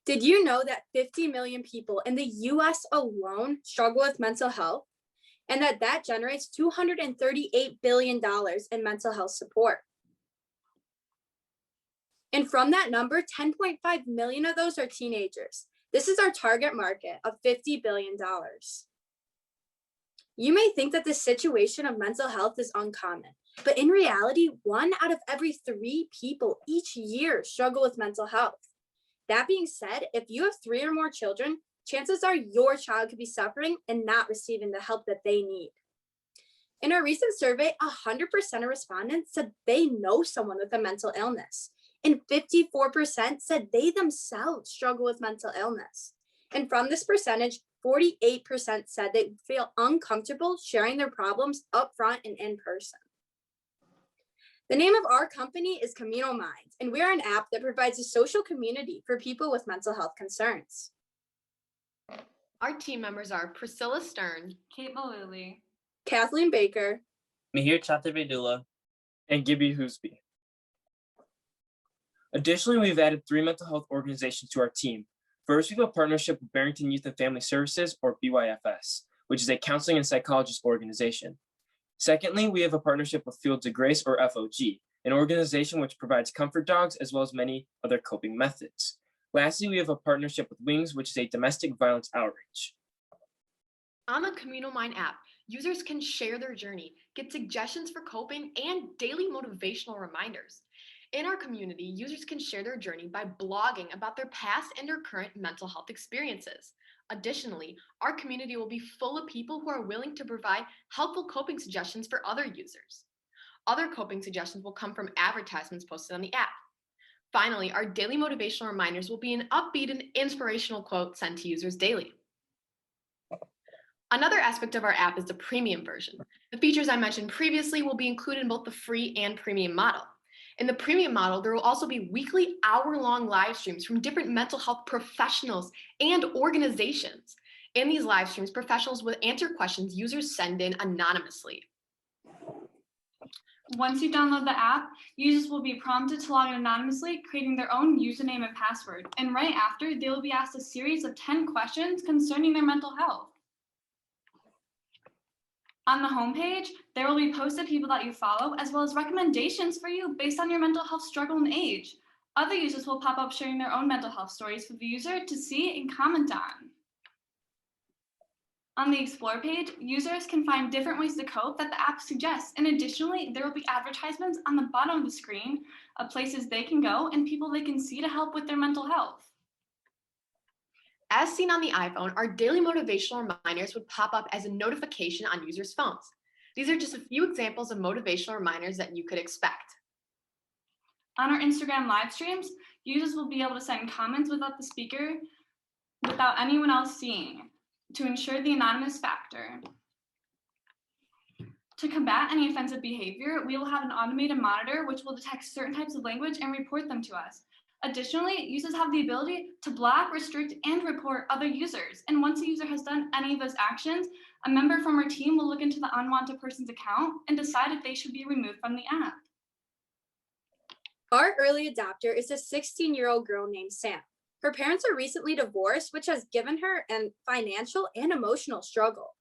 Did you know that 50 million people in the US alone struggle with mental health and that generates $238 billion in mental health support? And from that number, 10.5 million of those are teenagers. This is our target market of $50 billion. You may think that the situation of mental health is uncommon, but in reality, 1 out of every 3 people each year struggle with mental health. That being said, if you have 3 or more children, chances are your child could be suffering and not receiving the help that they need. In a recent survey, 100% of respondents said they know someone with a mental illness, and 54% said they themselves struggle with mental illness. And from this percentage, 48% said they feel uncomfortable sharing their problems upfront and in person. The name of our company is Communal Mind, and we are an app that provides a social community for people with mental health concerns. Our team members are Priscilla Stern, Kate Maluli, Kathleen Baker, Mihir Chattervedula, and Gibby Hoosby. Additionally, we've added 3 mental health organizations to our team. First, we have a partnership with Barrington Youth and Family Services, or BYFS, which is a counseling and psychologist organization. Secondly, we have a partnership with Fields of Grace, or FOG, an organization which provides comfort dogs as well as many other coping methods. Lastly, we have a partnership with Wings, which is a domestic violence outreach. On the Communal Mind app, users can share their journey, get suggestions for coping, and daily motivational reminders. In our community, users can share their journey by blogging about their past and their current mental health experiences. Additionally, our community will be full of people who are willing to provide helpful coping suggestions for other users. Other coping suggestions will come from advertisements posted on the app. Finally, our daily motivational reminders will be an upbeat and inspirational quote sent to users daily. Another aspect of our app is the premium version. The features I mentioned previously will be included in both the free and premium model. In the premium model, there will also be weekly hour-long live streams from different mental health professionals and organizations. In these live streams, professionals will answer questions users send in anonymously. Once you download the app, users will be prompted to log in anonymously, creating their own username and password. And right after, they will be asked a series of 10 questions concerning their mental health. On the homepage, there will be posted people that you follow, as well as recommendations for you based on your mental health struggle and age. Other users will pop up sharing their own mental health stories for the user to see and comment on. On the Explore page, users can find different ways to cope that the app suggests. And additionally, there will be advertisements on the bottom of the screen of places they can go and people they can see to help with their mental health. As seen on the iPhone, our daily motivational reminders would pop up as a notification on users' phones. These are just a few examples of motivational reminders that you could expect. On our Instagram live streams, users will be able to send comments without the speaker, without anyone else seeing, to ensure the anonymous factor. To combat any offensive behavior, we will have an automated monitor which will detect certain types of language and report them to us. Additionally, users have the ability to block, restrict, and report other users. And once a user has done any of those actions, a member from our team will look into the unwanted person's account and decide if they should be removed from the app. Our early adopter is a 16-year-old girl named Sam. Her parents are recently divorced, which has given her a financial and emotional struggle.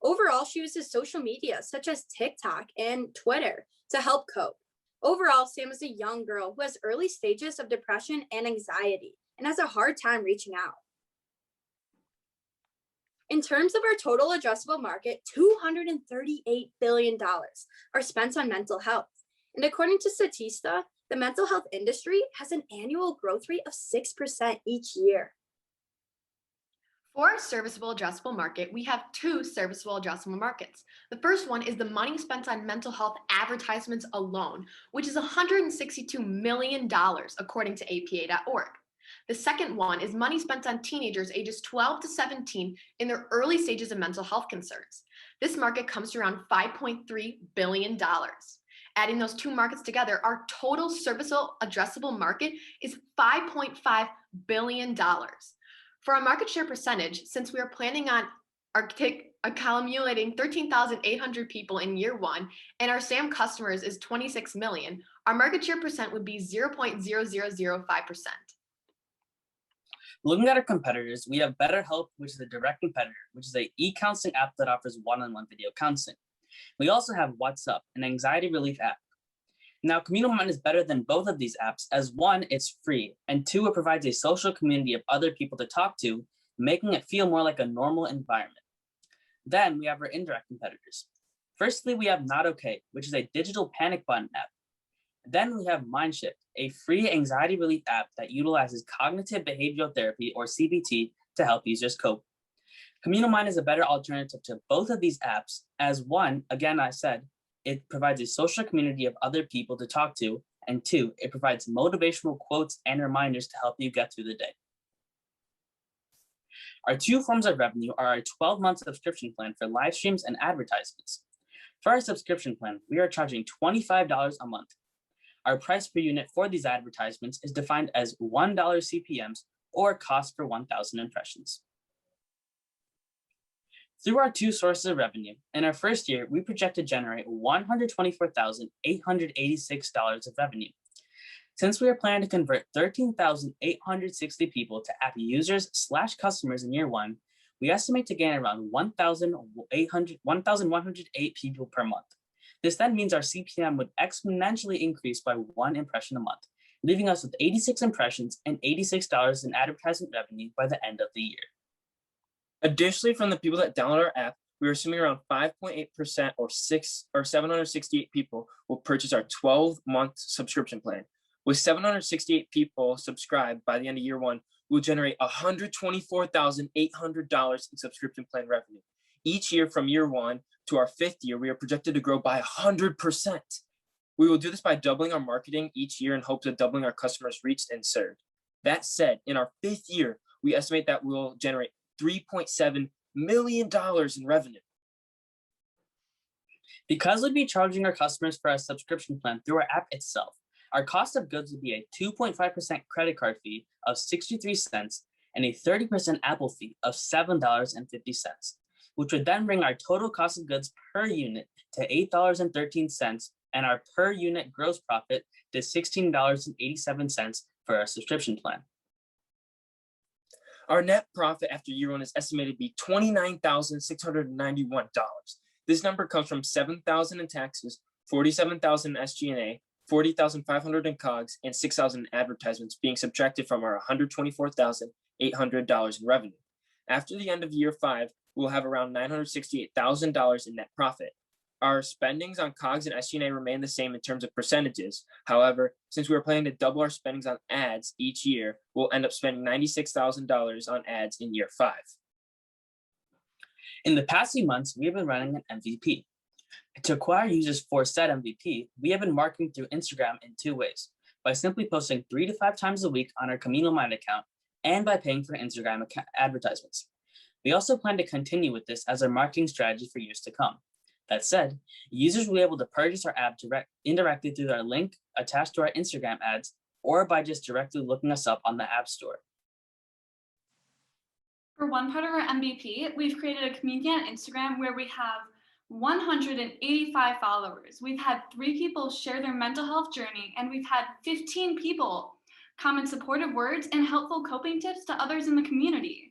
Overall, she uses social media such as TikTok and Twitter to help cope. Overall, Sam is a young girl who has early stages of depression and anxiety and has a hard time reaching out. In terms of our total addressable market, $238 billion are spent on mental health. And according to Statista, the mental health industry has an annual growth rate of 6% each year. For our serviceable addressable market, we have 2 serviceable addressable markets. The first one is the money spent on mental health advertisements alone, which is $162 million according to APA.org. The second one is money spent on teenagers ages 12 to 17 in their early stages of mental health concerns. This market comes to around $5.3 billion. Adding those 2 markets together, our total serviceable addressable market is $5.5 billion. For our market share percentage, since we are planning on accumulating 13,800 people in year 1 and our SAM customers is 26 million, our market share percent would be 0.0005%. Looking at our competitors, we have BetterHelp, which is a direct competitor, which is an e-counseling app that offers one-on-one video counseling. We also have What's Up, an anxiety relief app. Now, Communal Mind is better than both of these apps as one, it's free, and two, it provides a social community of other people to talk to, making it feel more like a normal environment. Then we have our indirect competitors. Firstly, we have Not Okay, which is a digital panic button app. Then we have Mindshift, a free anxiety relief app that utilizes cognitive behavioral therapy, or CBT, to help users cope. Communal Mind is a better alternative to both of these apps as one, again, I said, it provides a social community of other people to talk to, and two, it provides motivational quotes and reminders to help you get through the day. Our two forms of revenue are our 12-month subscription plan for live streams and advertisements. For our subscription plan, we are charging $25 a month. Our price per unit for these advertisements is defined as $1 CPMs or cost per 1,000 impressions. Through our two sources of revenue, in our first year, we project to generate $124,886 of revenue. Since we are planning to convert 13,860 people to app users/customers in year one, we estimate to gain around 1,108 people per month. This then means our CPM would exponentially increase by 1 impression a month, leaving us with 86 impressions and $86 in advertising revenue by the end of the year. Additionally, from the people that download our app, we are assuming around 5.8% or 768 people will purchase our 12-month subscription plan. With 768 people subscribed by the end of year one, we'll generate $124,800 in subscription plan revenue. Each year from year one to our 5th year, we are projected to grow by 100%. We will do this by doubling our marketing each year in hopes of doubling our customers reached and served. That said, in our 5th year, we estimate that we'll generate $3.7 million in revenue. Because we'd be charging our customers for our subscription plan through our app itself, our cost of goods would be a 2.5% credit card fee of 63 cents and a 30% Apple fee of $7.50, which would then bring our total cost of goods per unit to $8.13 and our per unit gross profit to $16.87 for our subscription plan. Our net profit after year one is estimated to be $29,691. This number comes from $7,000 in taxes, $47,000 in SG&A, $40,500 in COGS, and $6,000 in advertisements being subtracted from our $124,800 in revenue. After the end of year 5, we'll have around $968,000 in net profit. Our spendings on COGS and SG&A remain the same in terms of percentages. However, since we are planning to double our spendings on ads each year, we'll end up spending $96,000 on ads in year 5. In the past few months, we have been running an MVP. To acquire users for said MVP, we have been marketing through Instagram in 2 ways: by simply posting 3 to 5 times a week on our Communal Mind account and by paying for Instagram advertisements. We also plan to continue with this as our marketing strategy for years to come. That said, users will be able to purchase our app indirectly through our link attached to our Instagram ads or by just directly looking us up on the App Store. For one part of our MVP, we've created a community on Instagram where we have 185 followers. We've had 3 people share their mental health journey, and we've had 15 people comment supportive words and helpful coping tips to others in the community.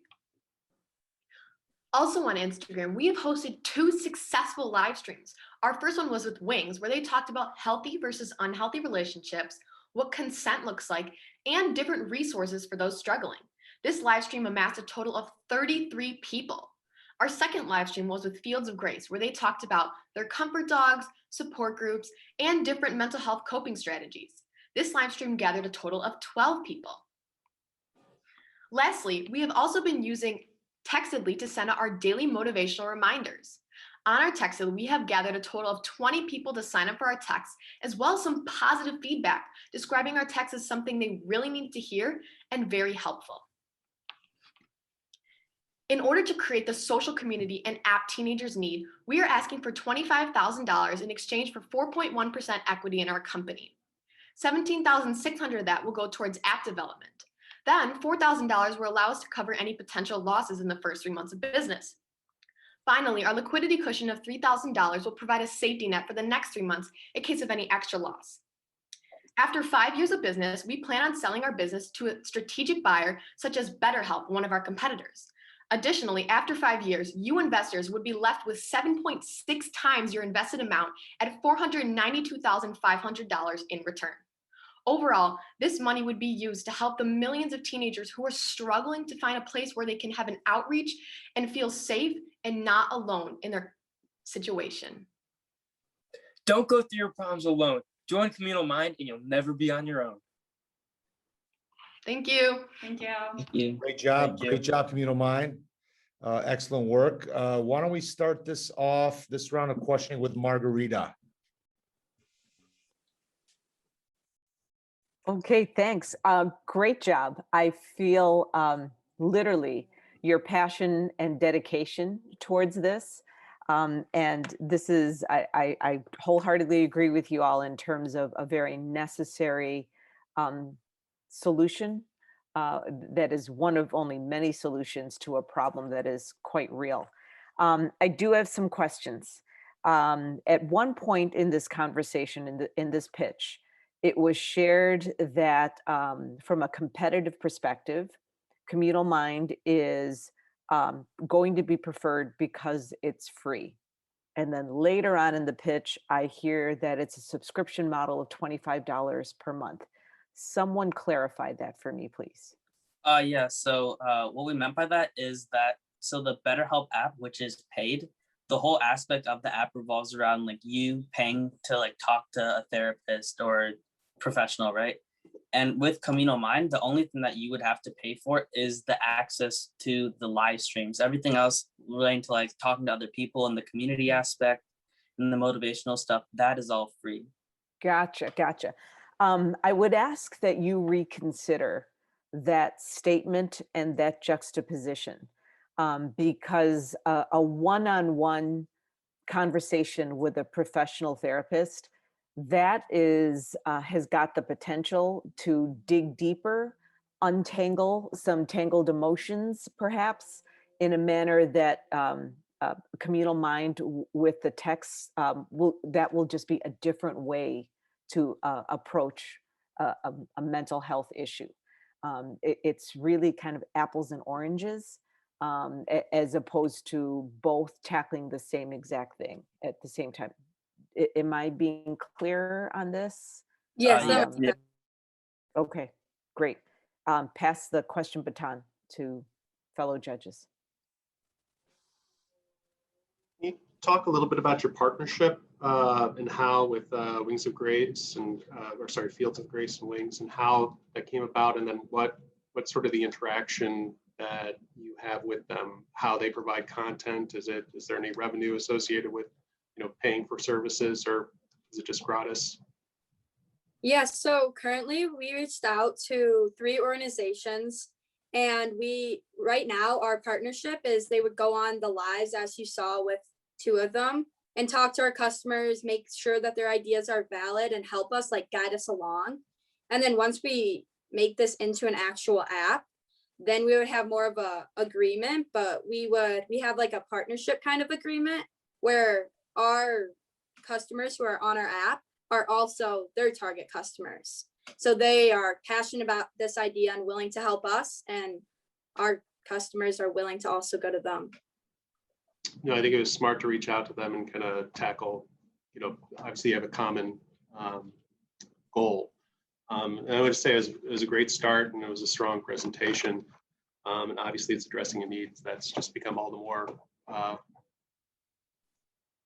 Also on Instagram, we have hosted 2 successful live streams. Our first one was with Wings, where they talked about healthy versus unhealthy relationships, what consent looks like, and different resources for those struggling. This live stream amassed a total of 33 people. Our second live stream was with Fields of Grace, where they talked about their comfort dogs, support groups, and different mental health coping strategies. This live stream gathered a total of 12 people. Lastly, we have also been using Textedly to send out our daily motivational reminders. On our Textedly, we have gathered a total of 20 people to sign up for our text, as well as some positive feedback, describing our text as something they really needed to hear and very helpful. In order to create the social community and app teenagers need, we are asking for $25,000 in exchange for 4.1% equity in our company. $17,600 of that will go towards app development. Then $4,000 will allow us to cover any potential losses in the first 3 months of business. Finally, our liquidity cushion of $3,000 will provide a safety net for the next 3 months in case of any extra loss. After 5 years of business, we plan on selling our business to a strategic buyer such as BetterHelp, one of our competitors. Additionally, after 5 years, you investors would be left with 7.6 times your invested amount at $492,500 in return. Overall, this money would be used to help the millions of teenagers who are struggling to find a place where they can have an outreach and feel safe and not alone in their situation. Don't go through your problems alone. Join Communal Mind and you'll never be on your own. Thank you. Thank you. Thank you. Great job. Thank you. Great job, Communal Mind. Excellent work. Why don't we start this off, this round of questioning with Margarita? Okay, thanks. Great job. I feel literally your passion and dedication towards this. And this is, I wholeheartedly agree with you all in terms of a very necessary solution that is one of only many solutions to a problem that is quite real. I do have some questions. At one point in this conversation, in this pitch, it was shared that from a competitive perspective, Communal Mind is going to be preferred because it's free. And then later on in the pitch, I hear that it's a subscription model of $25 per month. Someone clarify that for me, please. Yeah, so what we meant by that is that, so the BetterHelp app, which is paid, the whole aspect of the app revolves around like you paying to like talk to a therapist or professional, right? And with Communal Mind, the only thing that you would have to pay for is the access to the live streams. Everything else relating to like talking to other people and the community aspect and the motivational stuff, that is all free. Gotcha. I would ask that you reconsider that statement and that juxtaposition, because a one-on-one conversation with a professional therapist, that is has got the potential to dig deeper, untangle some tangled emotions, perhaps in a manner that Communal Mind with the text will just be a different way to approach a mental health issue. It's really kind of apples and oranges, as opposed to both tackling the same exact thing at the same time. Am I being clear on this? Yes, Yeah. that makes sense. Okay, great. Pass the question baton to fellow judges. Can you talk a little bit about your partnership and how with Wings of Grace and, Fields of Grace and Wings, and how that came about, and then what's sort of the interaction that you have with them, how they provide content? Is there any revenue associated with, paying for services, or is it just gratis? Yeah, so currently we reached out to 3 organizations, and right now our partnership is they would go on the lives, as you saw with 2 of them, and talk to our customers, make sure that their ideas are valid and help us like guide us along. And then once we make this into an actual app, then we would have more of a agreement, but we have like a partnership kind of agreement where our customers who are on our app are also their target customers. So they are passionate about this idea and willing to help us, and our customers are willing to also go to them. I think it was smart to reach out to them and kind of tackle, obviously you have a common goal. And I would say it was a great start, and it was a strong presentation. And obviously it's addressing a need that's just become all the more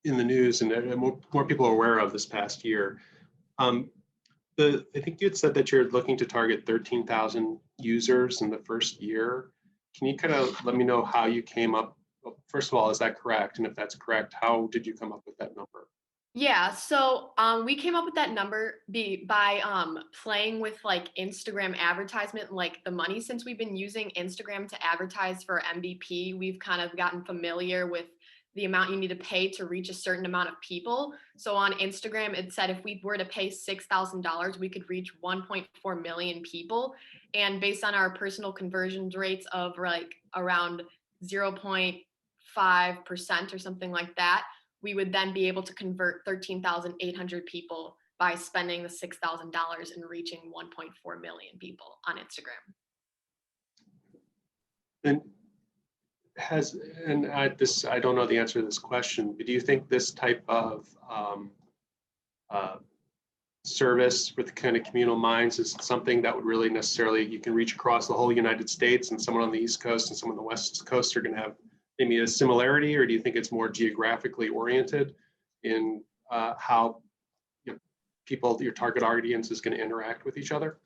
in the news, and more people are aware of this past year. I think you had said that you're looking to target 13,000 users in the first year. Can you kind of let me know how you came up? First of all, is that correct? And if that's correct, how did you come up with that number? Yeah, so we came up with that number by playing with like Instagram advertisement, like the money. Since we've been using Instagram to advertise for MVP, we've kind of gotten familiar with the amount you need to pay to reach a certain amount of people. So on Instagram, it said if we were to pay $6,000, we could reach 1.4 million people. And based on our personal conversion rates of like around 0.5% or something like that, we would then be able to convert 13,800 people by spending the $6,000 and reaching 1.4 million people on Instagram. And I don't know the answer to this question, but do you think this type of service with kind of communal minds is something that would really necessarily, you can reach across the whole United States, and someone on the East Coast and someone on the West Coast are going to have maybe a similarity, or do you think it's more geographically oriented in how people, your target audience, is going to interact with each other?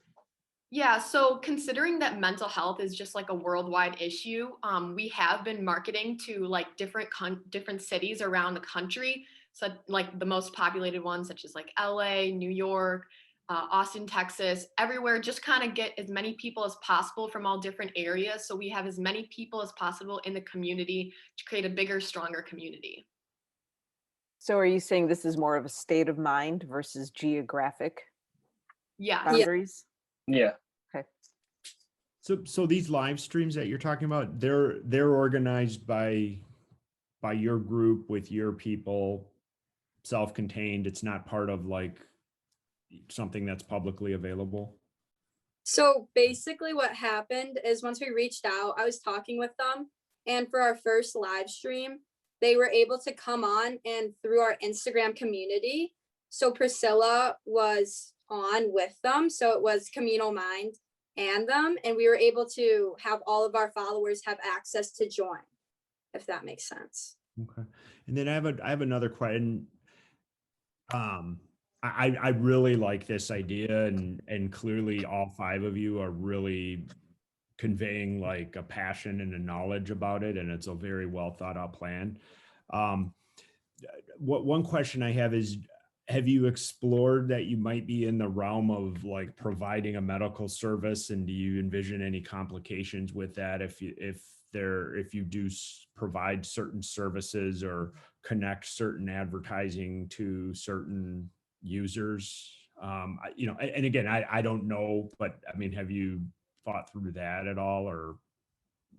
Yeah, so considering that mental health is just like a worldwide issue, we have been marketing to like different cities around the country. So like the most populated ones, such as like LA, New York, Austin, Texas, everywhere, just kind of get as many people as possible from all different areas. So we have as many people as possible in the community to create a bigger, stronger community. So are you saying this is more of a state of mind versus geographic Yeah. boundaries? Yeah. Okay. So these live streams that you're talking about, they're organized by your group with your people, self-contained. It's not part of like something that's publicly available. So basically what happened is once we reached out, I was talking with them, and for our first live stream, they were able to come on and through our Instagram community. So Priscilla was on with them. So it was Communal Mind and them, and we were able to have all of our followers have access to join, if that makes sense. Okay. And then I have another question. I really like this idea, and clearly all five of you are really conveying like a passion and a knowledge about it, and it's a very well thought out plan. One question I have is, have you explored that you might be in the realm of like providing a medical service, and do you envision any complications with that if you do provide certain services or connect certain advertising to certain users? And again, I don't know, but I mean, have you thought through that at all? Or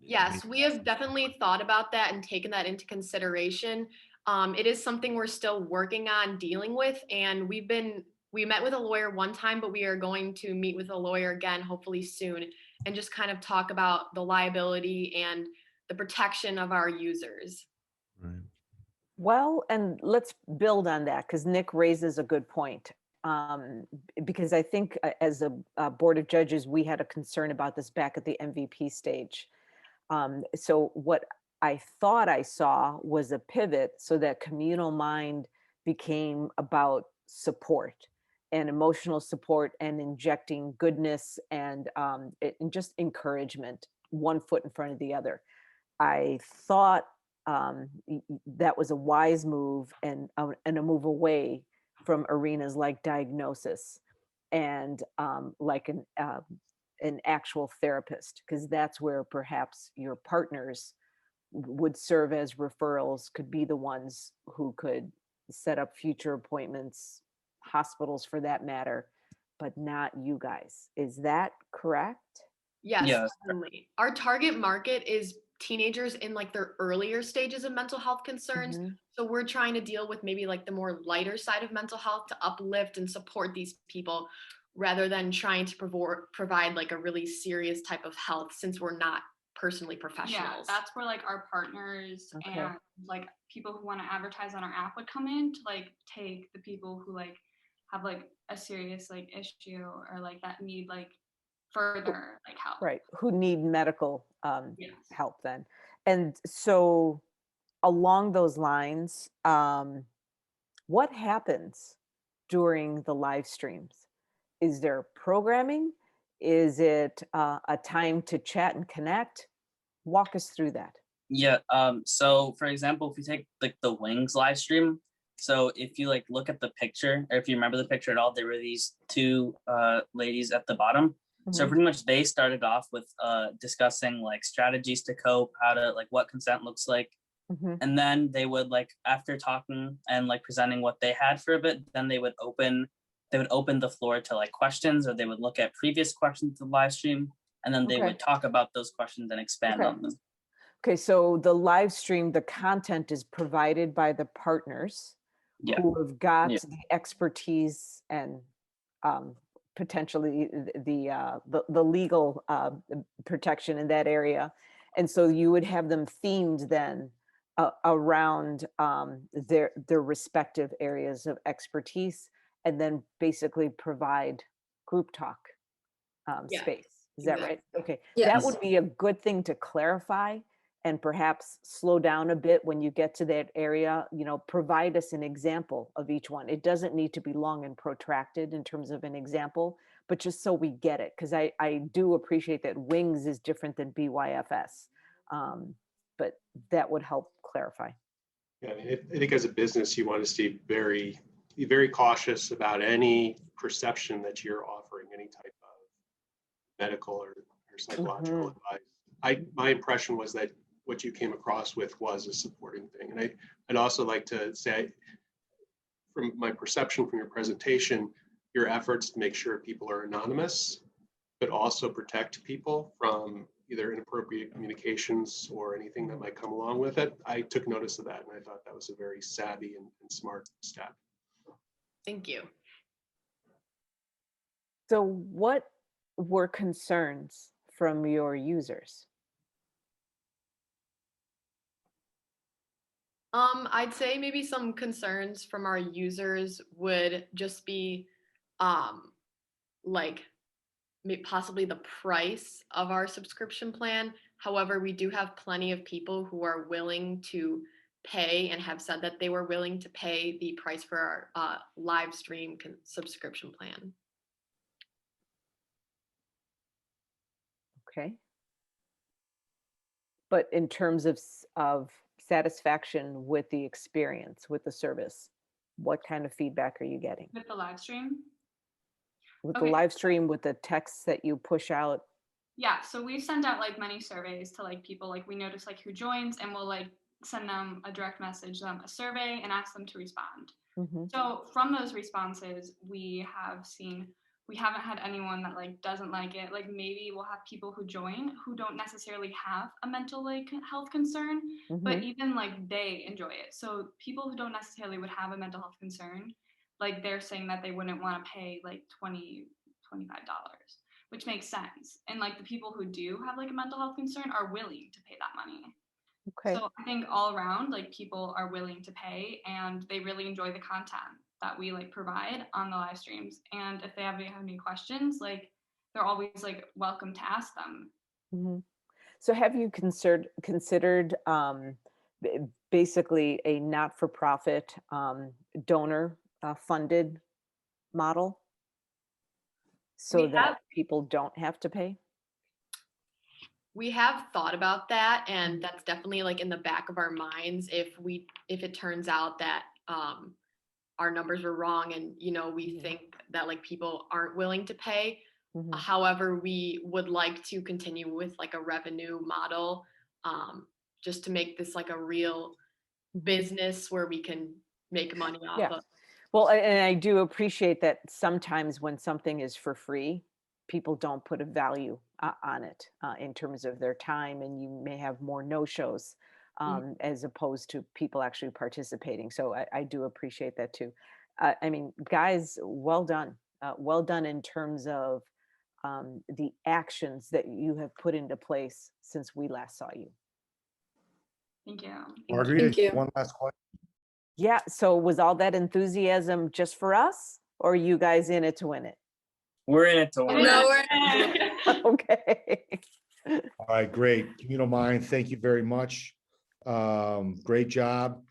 Yes, we have definitely thought about that and taken that into consideration. It is something we're still working on dealing with, and we met with a lawyer one time, but we are going to meet with a lawyer again, hopefully soon, and just kind of talk about the liability and the protection of our users. Right. Well, and let's build on that because Nick raises a good point. Because I think as a board of judges, we had a concern about this back at the MVP stage. So what I thought I saw was a pivot so that Communal Mind became about support and emotional support and injecting goodness and just encouragement, one foot in front of the other. I thought that was a wise move and a move away from arenas like diagnosis and like an actual therapist, because that's where perhaps your partners would serve as referrals, could be the ones who could set up future appointments, hospitals for that matter, but not you guys. Is that correct? Yes, Yes. definitely. Our target market is teenagers in like their earlier stages of mental health concerns. Mhm. So we're trying to deal with maybe like the more lighter side of mental health to uplift and support these people rather than trying to provide like a really serious type of health, since we're not personally Yeah, professionals. that's where like our partners Okay. and like people who want to advertise on our app would come in to like take the people who like have like a serious like issue or like that need like further like help. Right, who need medical Yes. help then. And so along those lines, what happens during the live streams? Is there programming? Is it a time to chat and connect? Walk us through that. Yeah. So for example, if you take like the Wings live stream, so if you like look at the picture, or if you remember the picture at all, there were these two ladies at the bottom. So Mhm. pretty much they started off with discussing like strategies to cope, how to like what consent looks like. Mhm. And then they would like, after talking and like presenting what they had for a bit, then they would open the floor to like questions, or they would look at previous questions to the live stream, and then they Okay. would talk about those questions and expand Okay. on them. Okay, so the live stream, the content is provided by the partners Yeah. who have got Yeah. the expertise and potentially the legal protection in that area. And so you would have them themed then around their respective areas of expertise, and then basically provide group talk Yeah, space. Is that exactly. right? Okay, that Yes. would be a good thing to clarify and perhaps slow down a bit when you get to that area. You know, provide us an example of each one. It doesn't need to be long and protracted in terms of an example, but just so we get it, because I do appreciate that Wings is different than BYFS, but that would help clarify. Yeah, I mean, I think as a business, you want to be very cautious about any perception that you're offering any type of medical or psychological advice. My impression was that what you came across with was a supporting thing. And I'd also like to say, from my perception from your presentation, your efforts to make sure people are anonymous, but also protect people from either inappropriate communications or anything that might come along with it. I took notice of that, and I thought that was a very savvy and smart step. Thank you. So what were concerns from your users? I'd say maybe some concerns from our users would just be like possibly the price of our subscription plan. However, we do have plenty of people who are willing to pay and have said that they were willing to pay the price for our live stream subscription plan. Okay. But in terms of satisfaction with the experience, with the service, what kind of feedback are you getting? With the live stream? With Okay. the live stream, with the texts that you push out? Yeah, so we've sent out like many surveys to like people, like we notice like who joins, and we'll like send them a direct message, a survey, and ask them to respond. Mhm. So from those responses, we haven't had anyone that like doesn't like it. Like maybe we'll have people who join who don't necessarily have a mental like health concern, but Mhm. even like they enjoy it. So people who don't necessarily would have a mental health concern, like they're saying that they wouldn't want to pay like $25, which makes sense. And like the people who do have like a mental health concern are willing to pay that money. Okay. So I think all around, like people are willing to pay and they really enjoy the content that we like provide on the live streams. And if they have any questions, like they're always like welcome to ask them. Mhm. So have you considered basically a not-for-profit donor funded model so We have- that people don't have to pay? We have thought about that, and that's definitely like in the back of our minds if it turns out that our numbers were wrong and we think that like people aren't willing to pay. Mhm. However, we would like to continue with like a revenue model, just to make this like a real business where we can make money off Yeah. of. Well, and I do appreciate that sometimes when something is for free, people don't put a value on it in terms of their time, and you may have more no-shows as opposed to people actually participating. So I do appreciate that too. I mean, guys, well done. Well done in terms of the actions that you have put into place since we last saw you. Thank you. Marguerite, Thank you. one last question. Yeah, so was all that enthusiasm just for us, or are you guys in it to win it? We're in it to win. No, it. we're Okay. All right, great. Communal Mind, thank you very much. Great job.